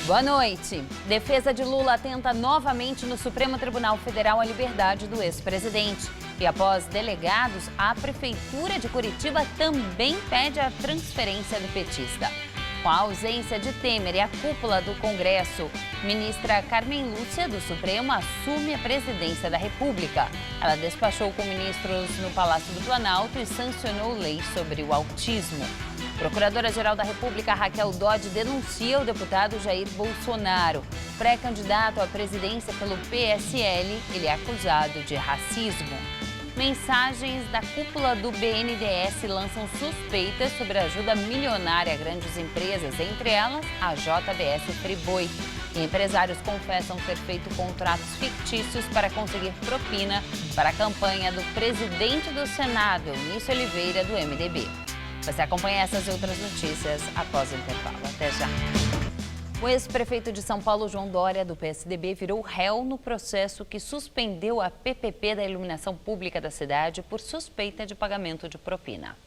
Boa noite. Defesa de Lula tenta novamente no Supremo Tribunal Federal a liberdade do ex-presidente. E após delegados, a Prefeitura de Curitiba também pede a transferência do petista. Com a ausência de Temer e a cúpula do Congresso, ministra Carmen Lúcia, do Supremo, assume a presidência da República. Ela despachou com ministros no Palácio do Planalto e sancionou lei sobre o autismo. Procuradora-Geral da República, Raquel Dodge, denuncia o deputado Jair Bolsonaro. Pré-candidato à presidência pelo PSL, ele é acusado de racismo. Mensagens da cúpula do BNDES lançam suspeitas sobre ajuda milionária a grandes empresas, entre elas a JBS Friboi. Empresários confessam ter feito contratos fictícios para conseguir propina para a campanha do presidente do Senado, Eunício Oliveira, do MDB. Você acompanha essas e outras notícias após o intervalo. Até já. O ex-prefeito de São Paulo, João Dória, do PSDB, virou réu no processo que suspendeu a PPP da iluminação pública da cidade por suspeita de pagamento de propina.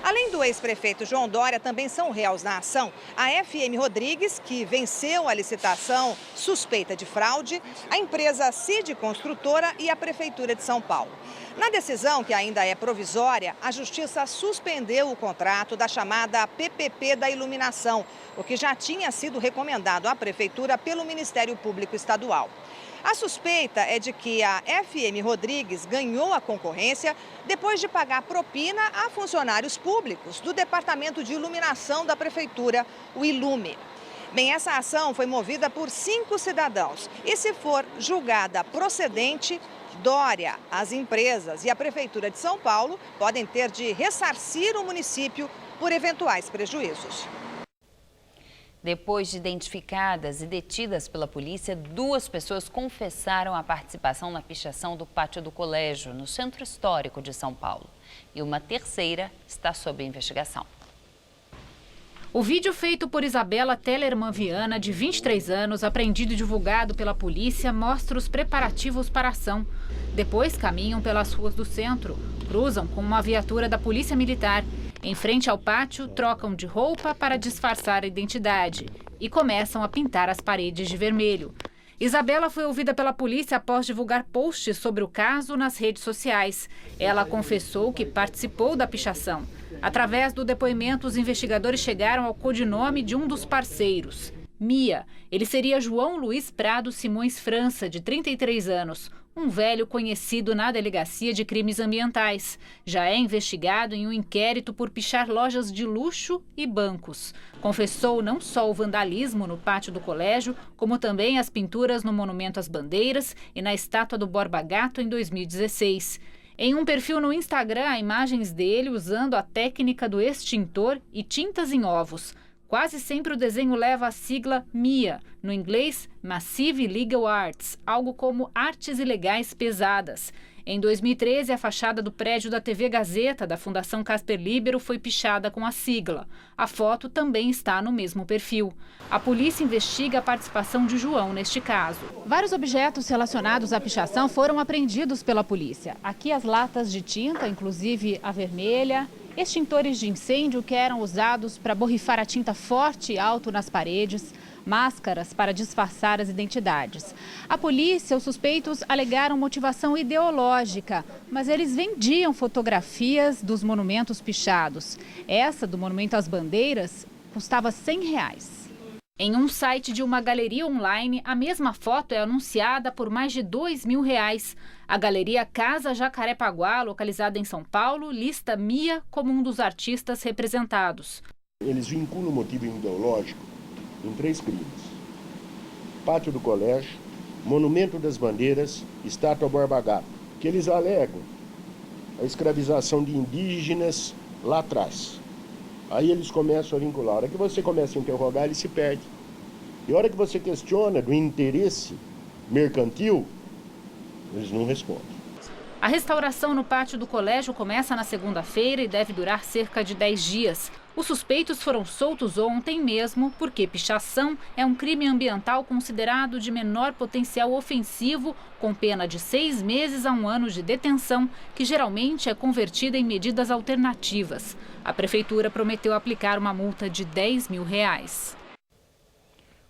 Além do ex-prefeito João Dória, também são réus na ação a FM Rodrigues, que venceu a licitação suspeita de fraude, a empresa Cid Construtora e a Prefeitura de São Paulo. Na decisão, que ainda é provisória, a Justiça suspendeu o contrato da chamada PPP da iluminação, o que já tinha sido recomendado à Prefeitura pelo Ministério Público Estadual. A suspeita é de que a FM Rodrigues ganhou a concorrência depois de pagar propina a funcionários públicos do Departamento de Iluminação da Prefeitura, o Ilume. Bem, essa ação foi movida por 5 cidadãos e, se for julgada procedente, Dória, as empresas e a Prefeitura de São Paulo podem ter de ressarcir o município por eventuais prejuízos. Depois de identificadas e detidas pela polícia, 2 pessoas confessaram a participação na pichação do pátio do colégio, no centro histórico de São Paulo. E uma terceira está sob investigação. O vídeo feito por Isabela Tellerman Viana, de 23 anos, apreendido e divulgado pela polícia, mostra os preparativos para a ação. Depois caminham pelas ruas do centro, cruzam com uma viatura da Polícia Militar. Em frente ao pátio, trocam de roupa para disfarçar a identidade e começam a pintar as paredes de vermelho. Isabela foi ouvida pela polícia após divulgar posts sobre o caso nas redes sociais. Ela confessou que participou da pichação. Através do depoimento, os investigadores chegaram ao codinome de um dos parceiros, Mia. Ele seria João Luiz Prado Simões França, de 33 anos. Um velho conhecido na Delegacia de Crimes Ambientais. Já é investigado em um inquérito por pichar lojas de luxo e bancos. Confessou não só o vandalismo no pátio do colégio, como também as pinturas no Monumento às Bandeiras e na estátua do Borba Gato em 2016. Em um perfil no Instagram, há imagens dele usando a técnica do extintor e tintas em ovos. Quase sempre o desenho leva a sigla MIA, no inglês Massive Legal Arts, algo como artes ilegais pesadas. Em 2013, a fachada do prédio da TV Gazeta, da Fundação Casper Libero, foi pichada com a sigla. A foto também está no mesmo perfil. A polícia investiga a participação de João neste caso. Vários objetos relacionados à pichação foram apreendidos pela polícia. Aqui as latas de tinta, inclusive a vermelha, extintores de incêndio que eram usados para borrifar a tinta forte e alto nas paredes, máscaras para disfarçar as identidades. A polícia, os suspeitos alegaram motivação ideológica, mas eles vendiam fotografias dos monumentos pichados. Essa, do Monumento às Bandeiras, custava R$100. Em um site de uma galeria online, a mesma foto é anunciada por mais de R$2.000. A galeria Casa Jacarepaguá, localizada em São Paulo, lista Mia como um dos artistas representados. Eles vinculam o motivo ideológico em 3 crimes: Pátio do Colégio, Monumento das Bandeiras, Estátua Borba Gato, que eles alegam a escravização de indígenas lá atrás. Aí eles começam a vincular. A hora que você começa a interrogar, ele se perde. E a hora que você questiona do interesse mercantil, eles não respondem. A restauração no pátio do colégio começa na segunda-feira e deve durar cerca de 10 dias. Os suspeitos foram soltos ontem mesmo porque pichação é um crime ambiental considerado de menor potencial ofensivo, com pena de 6 meses a 1 ano de detenção, que geralmente é convertida em medidas alternativas. A prefeitura prometeu aplicar uma multa de R$10.000.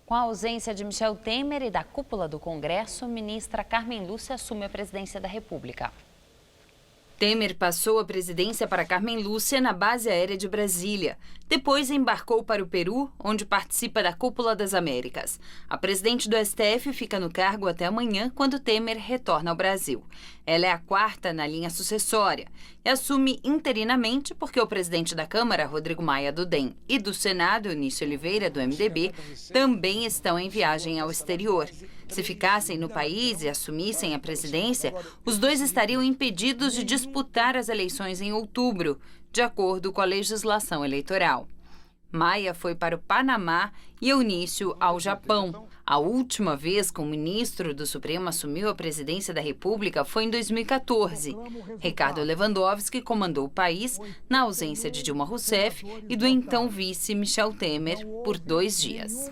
Com a ausência de Michel Temer e da cúpula do Congresso, ministra Carmen Lúcia assume a presidência da República. Temer passou a presidência para Carmen Lúcia na base aérea de Brasília. Depois embarcou para o Peru, onde participa da Cúpula das Américas. A presidente do STF fica no cargo até amanhã, quando Temer retorna ao Brasil. Ela é a quarta na linha sucessória e assume interinamente porque o presidente da Câmara, Rodrigo Maia, do DEM, e do Senado, Eunício Oliveira, do MDB, também estão em viagem ao exterior. Se ficassem no país e assumissem a presidência, os dois estariam impedidos de disputar as eleições em outubro, de acordo com a legislação eleitoral. Maia foi para o Panamá e Eunício ao Japão. A última vez que um ministro do Supremo assumiu a presidência da República foi em 2014. Ricardo Lewandowski comandou o país na ausência de Dilma Rousseff e do então vice Michel Temer por 2 dias.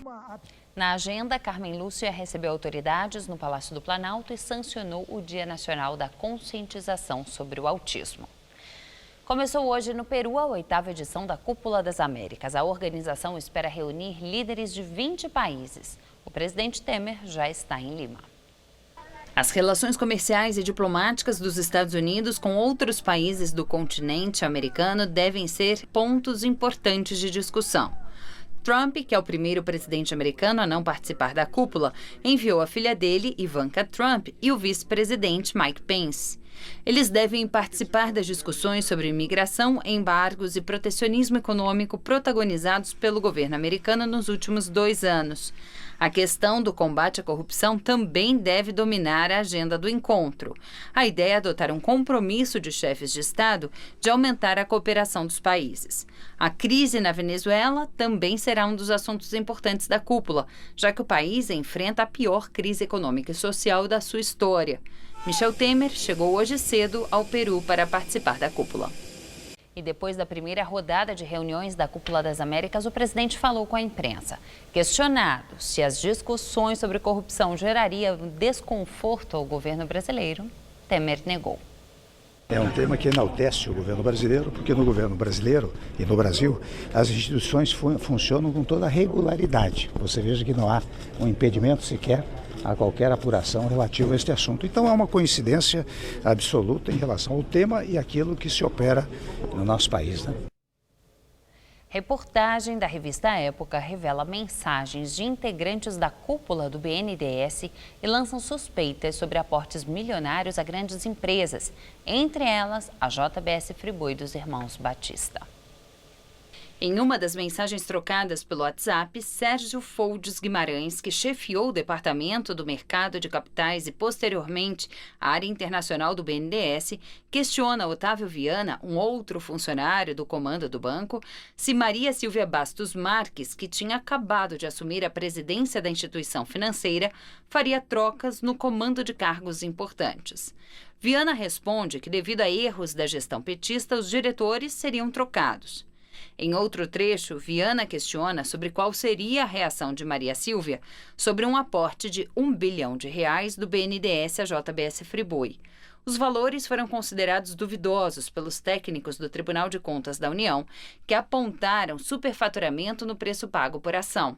Na agenda, Carmen Lúcia recebeu autoridades no Palácio do Planalto e sancionou o Dia Nacional da Conscientização sobre o Autismo. Começou hoje no Peru a 8ª edição da Cúpula das Américas. A organização espera reunir líderes de 20 países. O presidente Temer já está em Lima. As relações comerciais e diplomáticas dos Estados Unidos com outros países do continente americano devem ser pontos importantes de discussão. Trump, que é o primeiro presidente americano a não participar da cúpula, enviou a filha dele, Ivanka Trump, e o vice-presidente Mike Pence. Eles devem participar das discussões sobre imigração, embargos e protecionismo econômico protagonizados pelo governo americano nos últimos 2 anos. A questão do combate à corrupção também deve dominar a agenda do encontro. A ideia é adotar um compromisso de chefes de Estado de aumentar a cooperação dos países. A crise na Venezuela também será um dos assuntos importantes da cúpula, já que o país enfrenta a pior crise econômica e social da sua história. Michel Temer chegou hoje cedo ao Peru para participar da cúpula. E depois da primeira rodada de reuniões da Cúpula das Américas, o presidente falou com a imprensa. Questionado se as discussões sobre corrupção gerariam desconforto ao governo brasileiro, Temer negou. É um tema que enaltece o governo brasileiro, porque no governo brasileiro e no Brasil, as instituições funcionam com toda a regularidade. Você veja que não há um impedimento sequer a qualquer apuração relativa a este assunto. Então é uma coincidência absoluta em relação ao tema e aquilo que se opera no nosso país, né? Reportagem da revista Época revela mensagens de integrantes da cúpula do BNDES e lançam suspeitas sobre aportes milionários a grandes empresas, entre elas a JBS Friboi dos irmãos Batista. Em uma das mensagens trocadas pelo WhatsApp, Sérgio Foldes Guimarães, que chefiou o Departamento do Mercado de Capitais e, posteriormente, a área internacional do BNDES, questiona Otávio Viana, um outro funcionário do comando do banco, se Maria Silvia Bastos Marques, que tinha acabado de assumir a presidência da instituição financeira, faria trocas no comando de cargos importantes. Viana responde que, devido a erros da gestão petista, os diretores seriam trocados. Em outro trecho, Viana questiona sobre qual seria a reação de Maria Silvia sobre um aporte de R$1 bilhão do BNDES à JBS Friboi. Os valores foram considerados duvidosos pelos técnicos do Tribunal de Contas da União, que apontaram superfaturamento no preço pago por ação.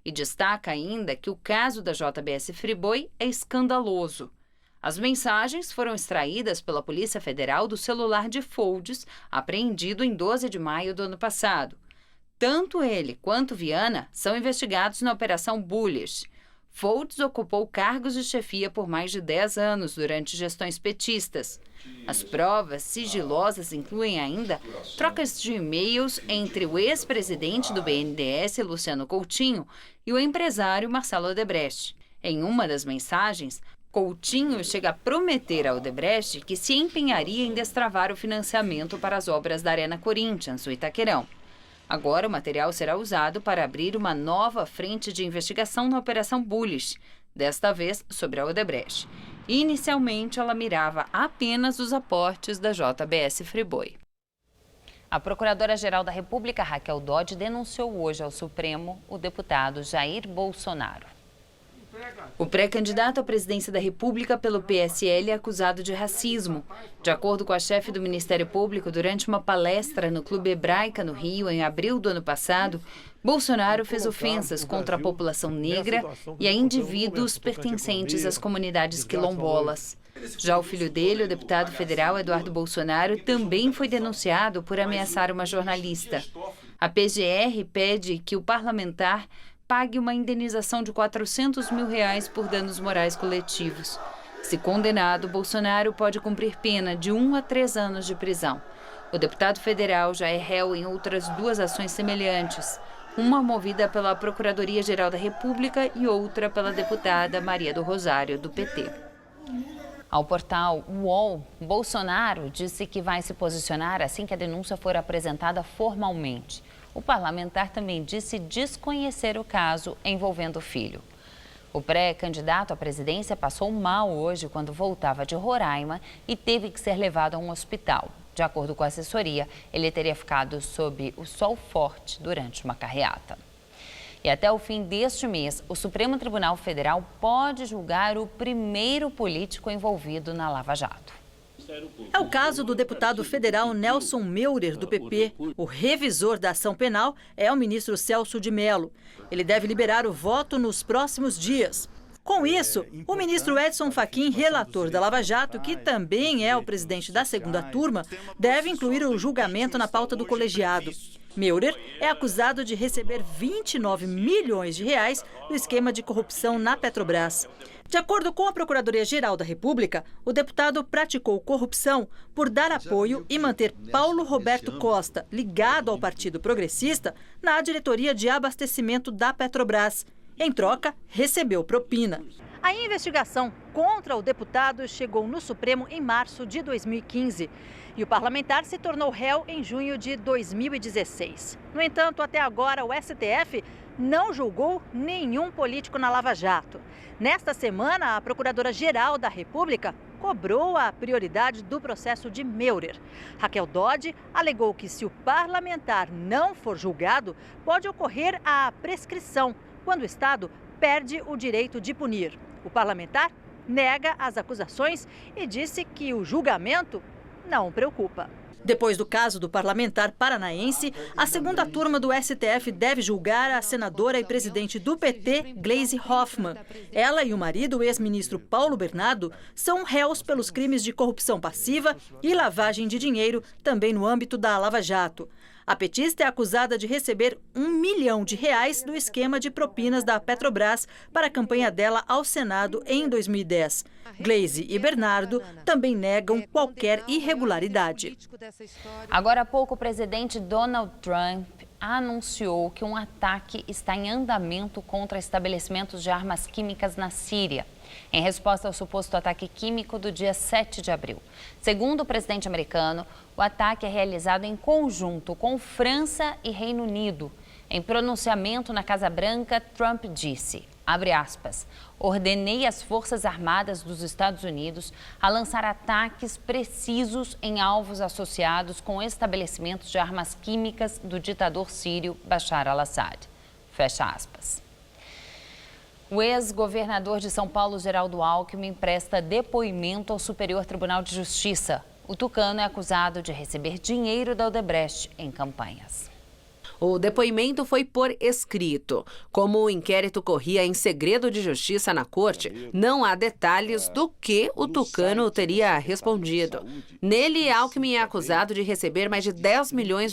E destaca ainda que o caso da JBS Friboi é escandaloso. As mensagens foram extraídas pela Polícia Federal do celular de Foldes, apreendido em 12 de maio do ano passado. Tanto ele quanto Viana são investigados na Operação Bullish. Foldes ocupou cargos de chefia por mais de 10 anos durante gestões petistas. As provas sigilosas incluem ainda trocas de e-mails entre o ex-presidente do BNDES, Luciano Coutinho, e o empresário Marcelo Odebrecht. Em uma das mensagens, Coutinho chega a prometer ao Odebrecht que se empenharia em destravar o financiamento para as obras da Arena Corinthians, o Itaquerão. Agora o material será usado para abrir uma nova frente de investigação na Operação Bullish, desta vez sobre a Odebrecht. Inicialmente, ela mirava apenas os aportes da JBS Friboi. A Procuradora-Geral da República, Raquel Dodge, denunciou hoje ao Supremo o deputado Jair Bolsonaro. O pré-candidato à presidência da República pelo PSL é acusado de racismo. De acordo com a chefe do Ministério Público, durante uma palestra no Clube Hebraica, no Rio, em abril do ano passado, Bolsonaro fez ofensas contra a população negra e a indivíduos pertencentes às comunidades quilombolas. Já o filho dele, o deputado federal Eduardo Bolsonaro, também foi denunciado por ameaçar uma jornalista. A PGR pede que o parlamentar pague uma indenização de R$400 mil por danos morais coletivos. Se condenado, Bolsonaro pode cumprir pena de 1 a 3 anos de prisão. O deputado federal já é réu em outras 2 ações semelhantes, uma movida pela Procuradoria-Geral da República e outra pela deputada Maria do Rosário, do PT. Ao portal UOL, Bolsonaro disse que vai se posicionar assim que a denúncia for apresentada formalmente. O parlamentar também disse desconhecer o caso envolvendo o filho. O pré-candidato à presidência passou mal hoje quando voltava de Roraima e teve que ser levado a um hospital. De acordo com a assessoria, ele teria ficado sob o sol forte durante uma carreata. E até o fim deste mês, o Supremo Tribunal Federal pode julgar o primeiro político envolvido na Lava Jato. É o caso do deputado federal Nelson Meurer, do PP. O revisor da ação penal é o ministro Celso de Mello. Ele deve liberar o voto nos próximos dias. Com isso, o ministro Edson Fachin, relator da Lava Jato, que também é o presidente da segunda turma, deve incluir o julgamento na pauta do colegiado. Meurer é acusado de receber R$29 milhões do esquema de corrupção na Petrobras. De acordo com a Procuradoria-Geral da República, o deputado praticou corrupção por dar apoio e manter Paulo Roberto Costa, ligado ao Partido Progressista, na diretoria de abastecimento da Petrobras. Em troca, recebeu propina. A investigação contra o deputado chegou no Supremo em março de 2015 e o parlamentar se tornou réu em junho de 2016. No entanto, até agora, o STF não julgou nenhum político na Lava Jato. Nesta semana, a Procuradora-Geral da República cobrou a prioridade do processo de Meurer. Raquel Dodge alegou que, se o parlamentar não for julgado, pode ocorrer a prescrição, quando o Estado perde o direito de punir. O parlamentar nega as acusações e disse que o julgamento não o preocupa. Depois do caso do parlamentar paranaense, a segunda turma do STF deve julgar a senadora e presidente do PT, Gleisi Hoffmann. Ela e o marido, o ex-ministro Paulo Bernardo, são réus pelos crimes de corrupção passiva e lavagem de dinheiro, também no âmbito da Lava Jato. A petista é acusada de receber R$1 milhão do esquema de propinas da Petrobras para a campanha dela ao Senado em 2010. Gleisi e Bernardo também negam qualquer irregularidade. Agora há pouco, o presidente Donald Trump anunciou que um ataque está em andamento contra estabelecimentos de armas químicas na Síria, em resposta ao suposto ataque químico do dia 7 de abril. Segundo o presidente americano, o ataque é realizado em conjunto com França e Reino Unido. Em pronunciamento na Casa Branca, Trump disse, abre aspas, ordenei às Forças Armadas dos Estados Unidos a lançar ataques precisos em alvos associados com estabelecimentos de armas químicas do ditador sírio Bashar al-Assad. Fecha aspas. O ex-governador de São Paulo, Geraldo Alckmin, presta depoimento ao Superior Tribunal de Justiça. O tucano é acusado de receber dinheiro da Odebrecht em campanhas. O depoimento foi por escrito. Como o inquérito corria em segredo de justiça na corte, não há detalhes do que o tucano teria respondido. Nele, Alckmin é acusado de receber mais de R$10 milhões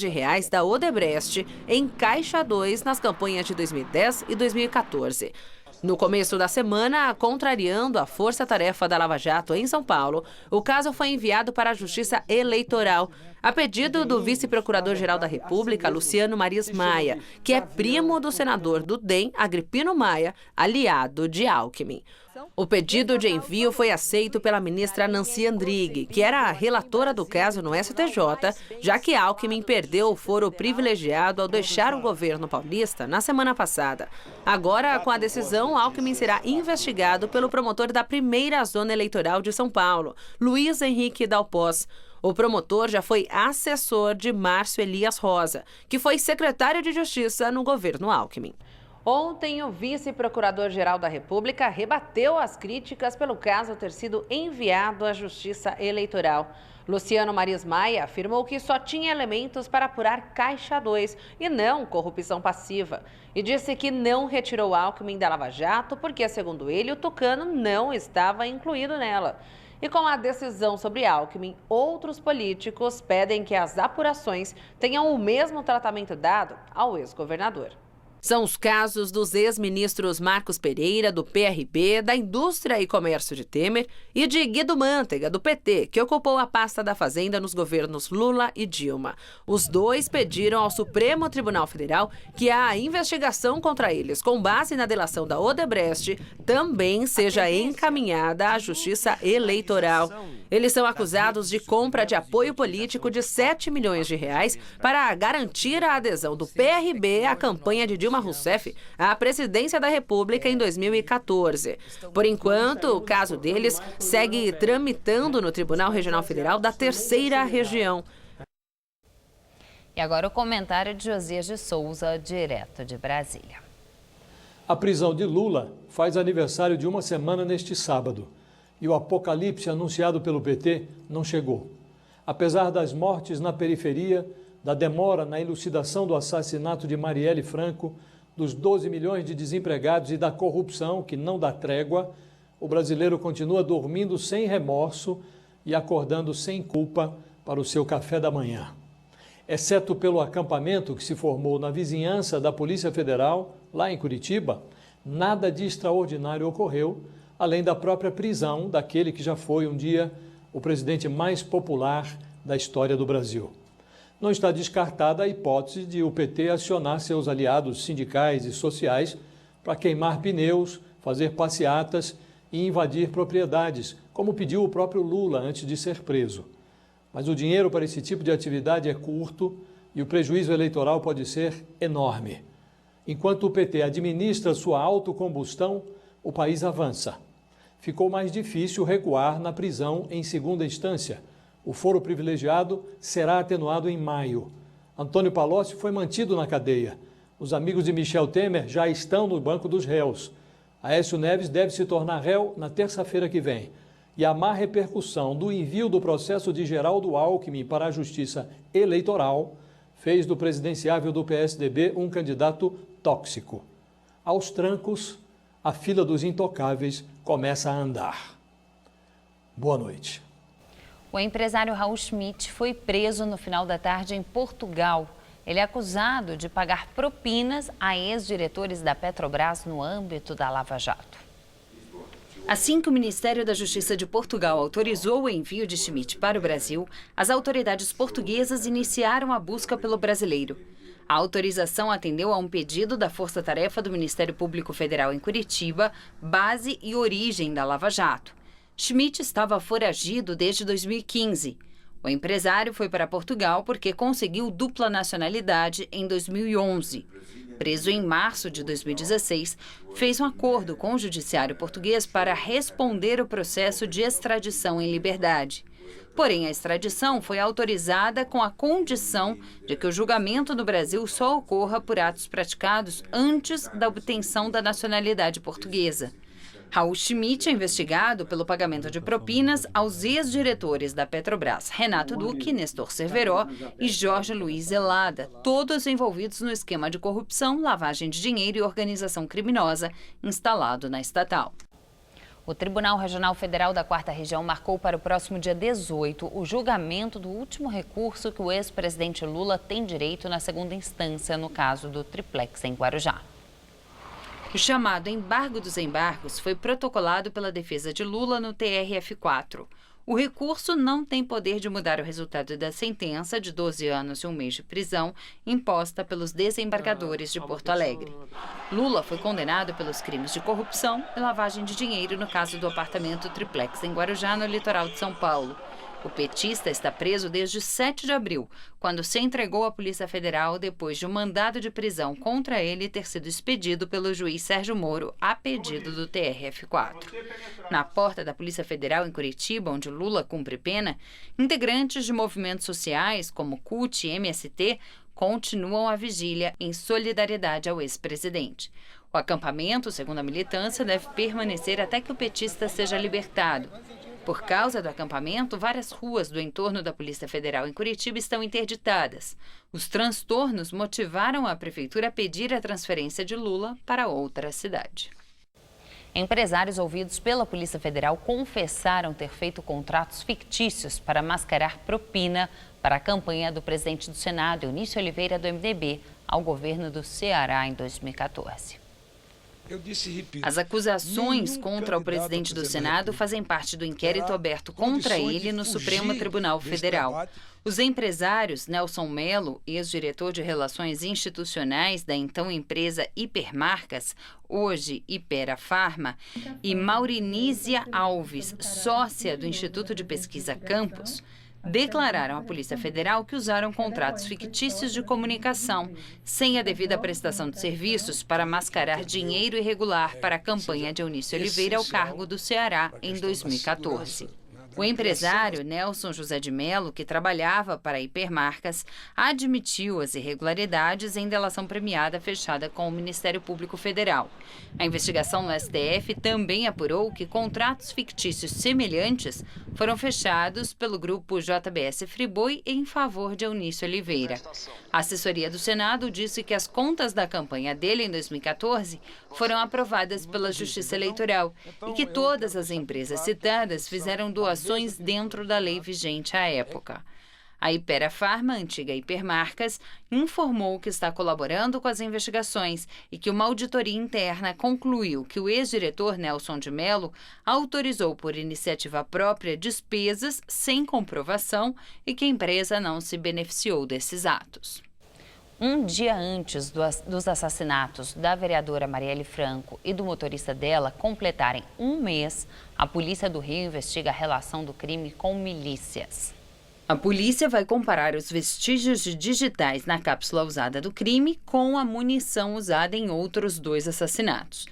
da Odebrecht em Caixa 2 nas campanhas de 2010 e 2014. No começo da semana, contrariando a força-tarefa da Lava Jato em São Paulo, o caso foi enviado para a Justiça Eleitoral, a pedido do vice-procurador-geral da República, Luciano Mariz Maia, que é primo do senador do DEM, Agripino Maia, aliado de Alckmin. O pedido de envio foi aceito pela ministra Nancy Andrighi, que era a relatora do caso no STJ, já que Alckmin perdeu o foro privilegiado ao deixar o governo paulista na semana passada. Agora, com a decisão, Alckmin será investigado pelo promotor da primeira zona eleitoral de São Paulo, Luiz Henrique Dalpós. O promotor já foi assessor de Márcio Elias Rosa, que foi secretário de Justiça no governo Alckmin. Ontem, o vice-procurador-geral da República rebateu as críticas pelo caso ter sido enviado à Justiça Eleitoral. Luciano Maris Maia afirmou que só tinha elementos para apurar Caixa 2 e não corrupção passiva. E disse que não retirou Alckmin da Lava Jato porque, segundo ele, o tucano não estava incluído nela. E com a decisão sobre Alckmin, outros políticos pedem que as apurações tenham o mesmo tratamento dado ao ex-governador. São os casos dos ex-ministros Marcos Pereira, do PRB, da Indústria e Comércio de Temer, e de Guido Mantega, do PT, que ocupou a pasta da Fazenda nos governos Lula e Dilma. Os dois pediram ao Supremo Tribunal Federal que a investigação contra eles, com base na delação da Odebrecht, também seja encaminhada à Justiça Eleitoral. Eles são acusados de compra de apoio político de 7 milhões de reais para garantir a adesão do PRB à campanha de Dilma Rousseff à presidência da República em 2014. Por enquanto, o caso deles segue tramitando no Tribunal Regional Federal da Terceira Região. E agora o comentário de Josias de Souza, direto de Brasília. A prisão de Lula faz aniversário de uma semana neste sábado. E o apocalipse anunciado pelo PT não chegou. Apesar das mortes na periferia, da demora na elucidação do assassinato de Marielle Franco, dos 12 milhões de desempregados e da corrupção que não dá trégua, o brasileiro continua dormindo sem remorso e acordando sem culpa para o seu café da manhã. Exceto pelo acampamento que se formou na vizinhança da Polícia Federal, lá em Curitiba, nada de extraordinário ocorreu, além da própria prisão daquele que já foi um dia o presidente mais popular da história do Brasil. Não está descartada a hipótese de o PT acionar seus aliados sindicais e sociais para queimar pneus, fazer passeatas e invadir propriedades, como pediu o próprio Lula antes de ser preso. Mas o dinheiro para esse tipo de atividade é curto e o prejuízo eleitoral pode ser enorme. Enquanto o PT administra sua autocombustão, o país avança. Ficou mais difícil recuar na prisão em segunda instância. O foro privilegiado será atenuado em maio. Antônio Palocci foi mantido na cadeia. Os amigos de Michel Temer já estão no banco dos réus. Aécio Neves deve se tornar réu na terça-feira que vem. E a má repercussão do envio do processo de Geraldo Alckmin para a Justiça Eleitoral fez do presidenciável do PSDB um candidato tóxico. Aos trancos, a fila dos intocáveis começa a andar. Boa noite. O empresário Raul Schmitt foi preso no final da tarde em Portugal. Ele é acusado de pagar propinas a ex-diretores da Petrobras no âmbito da Lava Jato. Assim que o Ministério da Justiça de Portugal autorizou o envio de Schmitt para o Brasil, as autoridades portuguesas iniciaram a busca pelo brasileiro. A autorização atendeu a um pedido da Força Tarefa do Ministério Público Federal em Curitiba, base e origem da Lava Jato. Schmitt estava foragido desde 2015. O empresário foi para Portugal porque conseguiu dupla nacionalidade em 2011. Preso em março de 2016, fez um acordo com o judiciário português para responder o processo de extradição em liberdade. Porém, a extradição foi autorizada com a condição de que o julgamento no Brasil só ocorra por atos praticados antes da obtenção da nacionalidade portuguesa. Raul Schmitt é investigado pelo pagamento de propinas aos ex-diretores da Petrobras, Renato Duque, Nestor Cerveró e Jorge Luiz Zelada, todos envolvidos no esquema de corrupção, lavagem de dinheiro e organização criminosa instalado na estatal. O Tribunal Regional Federal da 4ª Região marcou para o próximo dia 18 o julgamento do último recurso que o ex-presidente Lula tem direito na segunda instância no caso do triplex em Guarujá. O chamado embargo dos embargos foi protocolado pela defesa de Lula no TRF4. O recurso não tem poder de mudar o resultado da sentença de 12 anos e 1 mês de prisão imposta pelos desembargadores de Porto Alegre. Lula foi condenado pelos crimes de corrupção e lavagem de dinheiro no caso do apartamento triplex em Guarujá, no litoral de São Paulo. O petista está preso desde 7 de abril, quando se entregou à Polícia Federal depois de um mandado de prisão contra ele ter sido expedido pelo juiz Sérgio Moro a pedido do TRF4. Na porta da Polícia Federal em Curitiba, onde Lula cumpre pena, integrantes de movimentos sociais como CUT e MST continuam a vigília em solidariedade ao ex-presidente. O acampamento, segundo a militância, deve permanecer até que o petista seja libertado. Por causa do acampamento, várias ruas do entorno da Polícia Federal em Curitiba estão interditadas. Os transtornos motivaram a prefeitura a pedir a transferência de Lula para outra cidade. Empresários ouvidos pela Polícia Federal confessaram ter feito contratos fictícios para mascarar propina para a campanha do presidente do Senado, Eunício Oliveira, do MDB, ao governo do Ceará em 2014. As acusações contra o presidente do Senado fazem parte do inquérito aberto contra ele no Supremo Tribunal Federal. Os empresários Nelson Melo, ex-diretor de Relações Institucionais da então empresa Hipermarcas, hoje Hypera Pharma, e Maurinísia Alves, sócia do Instituto de Pesquisa Campus, declararam à Polícia Federal que usaram contratos fictícios de comunicação, sem a devida prestação de serviços, para mascarar dinheiro irregular para a campanha de Eunício Oliveira ao cargo do Ceará em 2014. O empresário Nelson José de Melo, que trabalhava para a Hipermarcas, admitiu as irregularidades em delação premiada fechada com o Ministério Público Federal. A investigação no STF também apurou que contratos fictícios semelhantes foram fechados pelo grupo JBS Friboi em favor de Eunício Oliveira. A assessoria do Senado disse que as contas da campanha dele em 2014 foram aprovadas pela Justiça Eleitoral e que todas as empresas citadas fizeram doações dentro da lei vigente à época. A Hypera Pharma, antiga Hipermarcas, informou que está colaborando com as investigações e que uma auditoria interna concluiu que o ex-diretor Nelson de Melo autorizou por iniciativa própria despesas sem comprovação e que a empresa não se beneficiou desses atos. Um dia antes dos assassinatos da vereadora Marielle Franco e do motorista dela completarem um mês, a Polícia do Rio investiga a relação do crime com milícias. A polícia vai comparar os vestígios digitais na cápsula usada do crime com a munição usada em outros 2 assassinatos.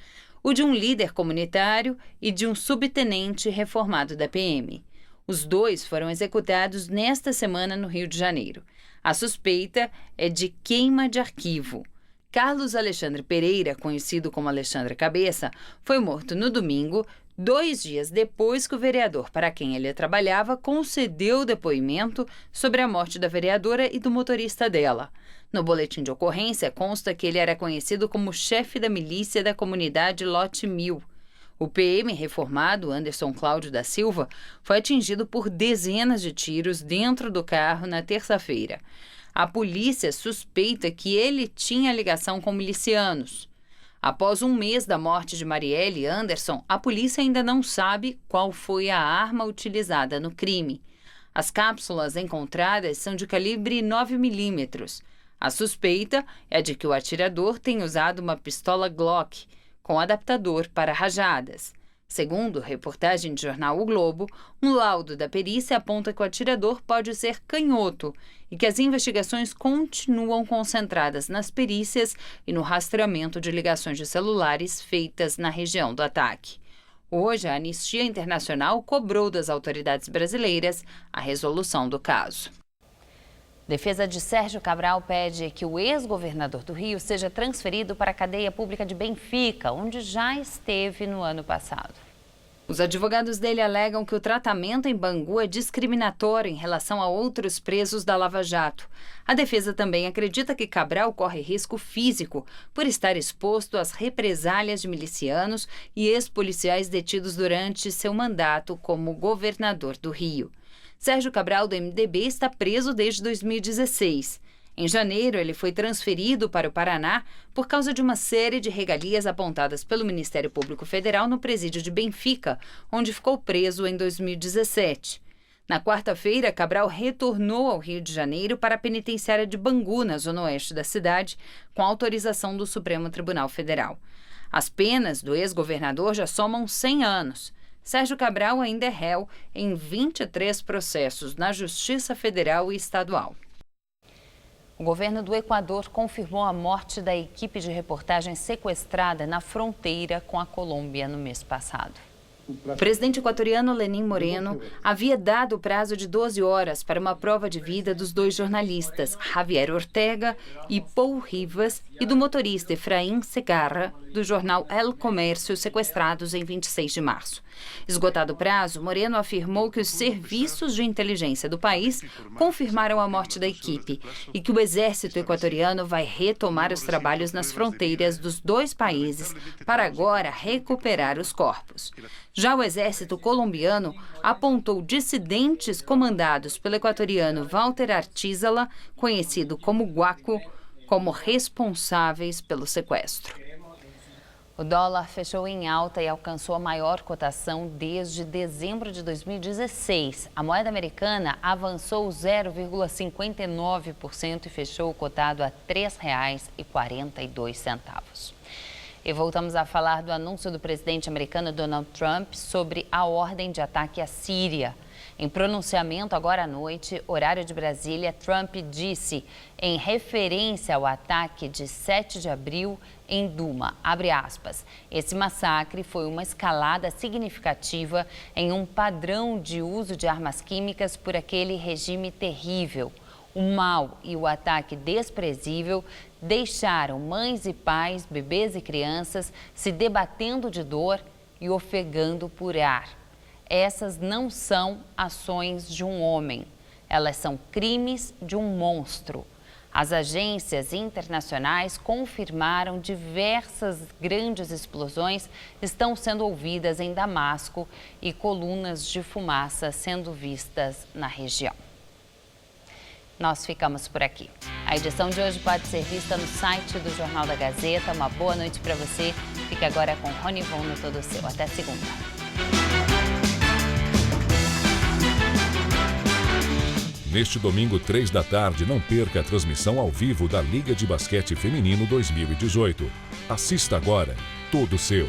O de um líder comunitário e de um subtenente reformado da PM. Os 2 foram executados nesta semana no Rio de Janeiro. A suspeita é de queima de arquivo. Carlos Alexandre Pereira, conhecido como Alexandre Cabeça, foi morto no domingo, 2 dias depois que o vereador para quem ele trabalhava concedeu o depoimento sobre a morte da vereadora e do motorista dela. No boletim de ocorrência consta que ele era conhecido como chefe da milícia da comunidade Lote 1000. O PM reformado, Anderson Cláudio da Silva, foi atingido por dezenas de tiros dentro do carro na terça-feira. A polícia suspeita que ele tinha ligação com milicianos. Após um mês da morte de Marielle e Anderson, a polícia ainda não sabe qual foi a arma utilizada no crime. As cápsulas encontradas são de calibre 9mm. A suspeita é de que o atirador tenha usado uma pistola Glock, com adaptador para rajadas. Segundo reportagem de jornal O Globo, um laudo da perícia aponta que o atirador pode ser canhoto e que as investigações continuam concentradas nas perícias e no rastreamento de ligações de celulares feitas na região do ataque. Hoje, a Anistia Internacional cobrou das autoridades brasileiras a resolução do caso. Defesa de Sérgio Cabral pede que o ex-governador do Rio seja transferido para a cadeia pública de Benfica, onde já esteve no ano passado. Os advogados dele alegam que o tratamento em Bangu é discriminatório em relação a outros presos da Lava Jato. A defesa também acredita que Cabral corre risco físico por estar exposto às represálias de milicianos e ex-policiais detidos durante seu mandato como governador do Rio. Sérgio Cabral, do MDB, está preso desde 2016. Em janeiro, ele foi transferido para o Paraná por causa de uma série de regalias apontadas pelo Ministério Público Federal no presídio de Benfica, onde ficou preso em 2017. Na quarta-feira, Cabral retornou ao Rio de Janeiro para a penitenciária de Bangu, na zona oeste da cidade, com autorização do Supremo Tribunal Federal. As penas do ex-governador já somam 100 anos. Sérgio Cabral ainda é réu em 23 processos na Justiça Federal e Estadual. O governo do Equador confirmou a morte da equipe de reportagem sequestrada na fronteira com a Colômbia no mês passado. O presidente equatoriano Lenín Moreno havia dado o prazo de 12 horas para uma prova de vida dos 2 jornalistas, Javier Ortega e Paul Rivas, e do motorista Efraín Segarra, do jornal El Comércio, sequestrados em 26 de março. Esgotado o prazo, Moreno afirmou que os serviços de inteligência do país confirmaram a morte da equipe e que o exército equatoriano vai retomar os trabalhos nas fronteiras dos 2 países para agora recuperar os corpos. Já o exército colombiano apontou dissidentes comandados pelo equatoriano Walter Artízala, conhecido como Guaco, como responsáveis pelo sequestro. O dólar fechou em alta e alcançou a maior cotação desde dezembro de 2016. A moeda americana avançou 0,59% e fechou cotado a R$ 3,42. E voltamos a falar do anúncio do presidente americano Donald Trump sobre a ordem de ataque à Síria. Em pronunciamento agora à noite, horário de Brasília, Trump disse, em referência ao ataque de 7 de abril em Duma, abre aspas, esse massacre foi uma escalada significativa em um padrão de uso de armas químicas por aquele regime terrível. O mal e o ataque desprezível deixaram mães e pais, bebês e crianças se debatendo de dor e ofegando por ar. Essas não são ações de um homem, elas são crimes de um monstro. As agências internacionais confirmaram diversas grandes explosões estão sendo ouvidas em Damasco e colunas de fumaça sendo vistas na região. Nós ficamos por aqui. A edição de hoje pode ser vista no site do Jornal da Gazeta. Uma boa noite para você. Fique agora com Rony Von no Todo Seu. Até segunda. Neste domingo, 3 da tarde, não perca a transmissão ao vivo da Liga de Basquete Feminino 2018. Assista agora, Todo Seu.